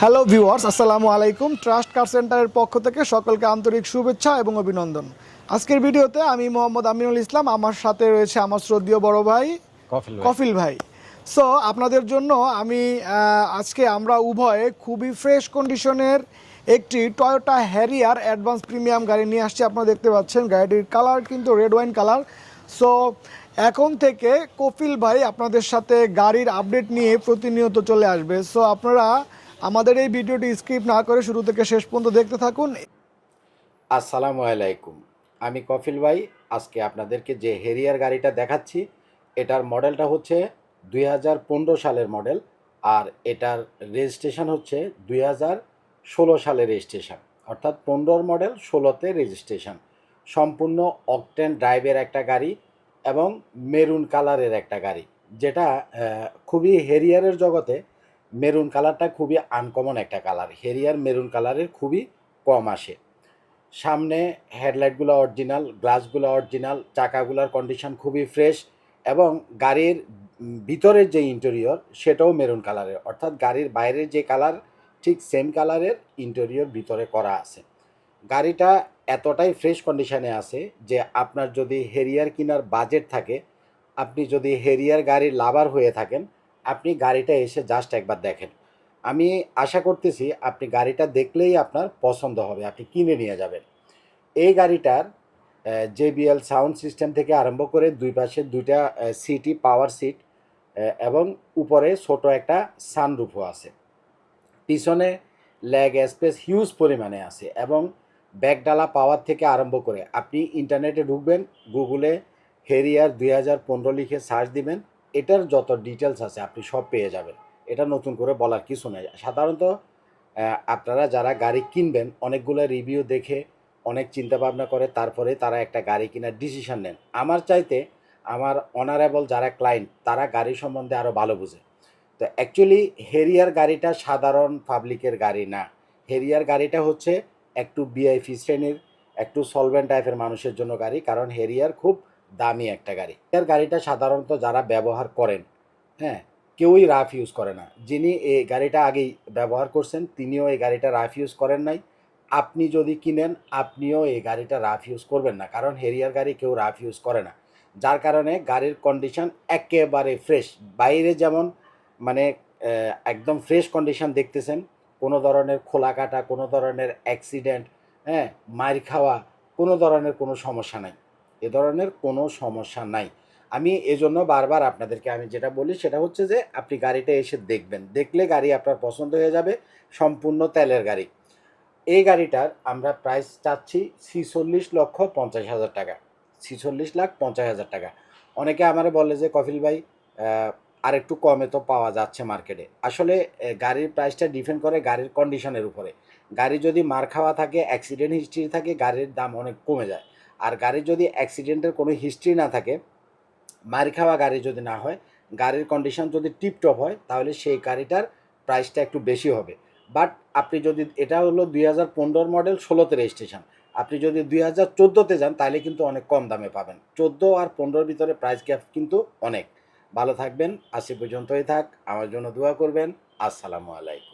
Hello viewers, আসসালামু আলাইকুম। Trust কার সেন্টারের পক্ষ থেকে সকলকে আন্তরিক শুভেচ্ছা এবং অভিনন্দন। আজকের ভিডিওতে আমি মোহাম্মদ আমিনুল ইসলাম, আমার সাথে রয়েছে আমার শ্রদ্ধেয় বড় ভাই কফিল ভাই। সো আপনাদের জন্য আমি আজকে আমরা উভয়ে খুবই ফ্রেশ কন্ডিশনের একটি টয়োটা হ্যারিয়ার অ্যাডভান্স প্রিমিয়াম গাড়ি নিয়ে আসছি। আপনারা দেখতে পাচ্ছেন গাড়িটির কালার কিন্তু রেড ওয়াইন কালার। সো এখন থেকে কফিল ভাই আপনাদের সাথে গাড়ির আপডেট নিয়ে প্রতিনিয়ত চলে আসবে। সো আপনারা আমাদের এই ভিডিওটি স্কিপ না করে শুরু থেকে শেষ পর্যন্ত দেখতে থাকুন। আসসালামু আলাইকুম। আমি কফিল ভাই। আজকে আপনাদেরকে যে হেরিয়ার গাড়িটা দেখাচ্ছি, এটার মডেলটা হচ্ছে 2015 সালের মডেল, আর এটার রেজিস্ট্রেশন হচ্ছে 2016 সালের রেজিস্ট্রেশন, অর্থাৎ 15 মডেল 16তে রেজিস্ট্রেশন। সম্পূর্ণ অকটেন ড্রাইভের একটা গাড়ি এবং মেরুন কালারের একটা গাড়ি, যেটা খুবই হেরিয়ারের জগতে মেরুন কালারটা খুবই আনকমন একটা কালার। হেরিয়ার মেরুন কালারের খুবই কম আসে। সামনে হেডলাইটগুলো অরিজিনাল, গ্লাসগুলো অরিজিনাল, চাকাগুলোর কন্ডিশন খুবই ফ্রেশ এবং গাড়ির ভিতরের যে ইন্টেরিয়র সেটাও মেরুন কালারের, অর্থাৎ গাড়ির বাইরের যে কালার ঠিক সেম কালারের ইন্টেরিয়র ভিতরে করা আছে। গাড়িটা এতটাই ফ্রেশ কন্ডিশনে আছে যে আপনার যদি হেরিয়ার কেনার বাজেট থাকে, আপনি যদি হেরিয়ার গাড়ির লাভার হয়ে থাকেন, আপনি গাড়িটা এসে জাস্ট একবার দেখেন। আমি আশা করতেছি আপনি গাড়িটা দেখলেই আপনার পছন্দ হবে, আপনি কিনে নিয়ে যাবেন। এই গাড়িটার JBL সাউন্ড সিস্টেম থেকে আরম্ভ করে দুই পাশে দুইটা সিটই পাওয়ার সিট এবং উপরে ছোট একটা সানরুফও আছে। পিছনে লেগ স্পেস হিউজ পরিমাণে আছে এবং ব্যাকডালা পাওয়ার থেকে আরম্ভ করে আপনি ইন্টারনেটে ঢুকবেন, গুগলে হেরিয়ার 2015 লিখে সার্চ দিবেন, এটার যত ডিটেলস আছে আপনি সব পেয়ে যাবেন। এটা নতুন করে বলার কিছু নেই। সাধারণত আপনারা যারা গাড়ি কিনবেন অনেকগুলো রিভিউ দেখে অনেক চিন্তা ভাবনা করে তারপরে তারা একটা গাড়ি কেনার ডিসিশন নেন। আমার চাইতে আমার অনারেবল যারা ক্লায়েন্ট তারা গাড়ি সম্বন্ধে আরও ভালো বুঝে। তো অ্যাকচুয়ালি হেরিয়ার গাড়িটা সাধারণ পাবলিকের গাড়ি না। হেরিয়ার গাড়িটা হচ্ছে একটু ভিআইপি শ্রেণীর, একটু সলভেন্ট টাইপের মানুষের জন্য গাড়ি, কারণ হেরিয়ার খুব দামি একটা গাড়ি। হেরিয়ার গাড়িটা সাধারণত যারা ব্যবহার করেন, হ্যাঁ, কেউই রাফ ইউজ করে না। যিনি এই গাড়িটা আগেই ব্যবহার করছেন তিনিও এই গাড়িটা রাফ ইউজ করেন নাই। আপনি যদি কিনেন আপনিও এই গাড়িটা রাফ ইউজ করবেন না, কারণ হেরিয়ার গাড়ি কেউ রাফ ইউজ করে না। যার কারণে গাড়ির কন্ডিশন একেবারে ফ্রেশ। বাইরে যেমন মানে একদম ফ্রেশ কন্ডিশন দেখতেছেন, কোনো ধরনের খোলা কাটা, কোনো ধরনের অ্যাক্সিডেন্ট, হ্যাঁ, মার খাওয়া, কোনো ধরনের কোনো সমস্যা নাই। এ ধরনের কোনো সমস্যা নাই। আমি এজন্য বারবার আপনাদেরকে আমি যেটা বলি সেটা হচ্ছে যে আপনি গাড়িটা এসে দেখবেন, দেখলে গাড়ি আপনার পছন্দ হয়ে যাবে। সম্পূর্ণ তেলের গাড়ি। এই গাড়িটার আমরা প্রাইস চাচ্ছি 46,50,000 টাকা। 46,50,000 টাকা। অনেকে আমারে বলে যে কফিল ভাই আর একটু কমে তো পাওয়া যাচ্ছে মার্কেটে। আসলে গাড়ির প্রাইসটা ডিপেন্ড করে গাড়ির কন্ডিশনের উপরে। গাড়ি যদি মার খাওয়া থাকে, অ্যাক্সিডেন্ট হিস্ট্রি থাকে, গাড়ির দাম অনেক কমে যায়। আর গাড়ির যদি অ্যাক্সিডেন্টের কোনো হিস্ট্রি না থাকে, মার খাওয়া গাড়ি যদি না হয়, গাড়ির কন্ডিশন যদি টিপটপ হয়, তাহলে সেই গাড়িটার প্রাইসটা একটু বেশি হবে। বাট আপনি যদি, এটা হলো 2015 মডেল 16তে রেজিস্ট্রেশন, আপনি যদি 2014তে যান তাহলে কিন্তু অনেক কম দামে পাবেন। 14 আর 15-র ভিতরে প্রাইস গ্যাপ কিন্তু অনেক। ভালো থাকবেন, আজ এ পর্যন্তই থাক। আমার জন্য দোয়া করবেন। আসসালামু আলাইকুম।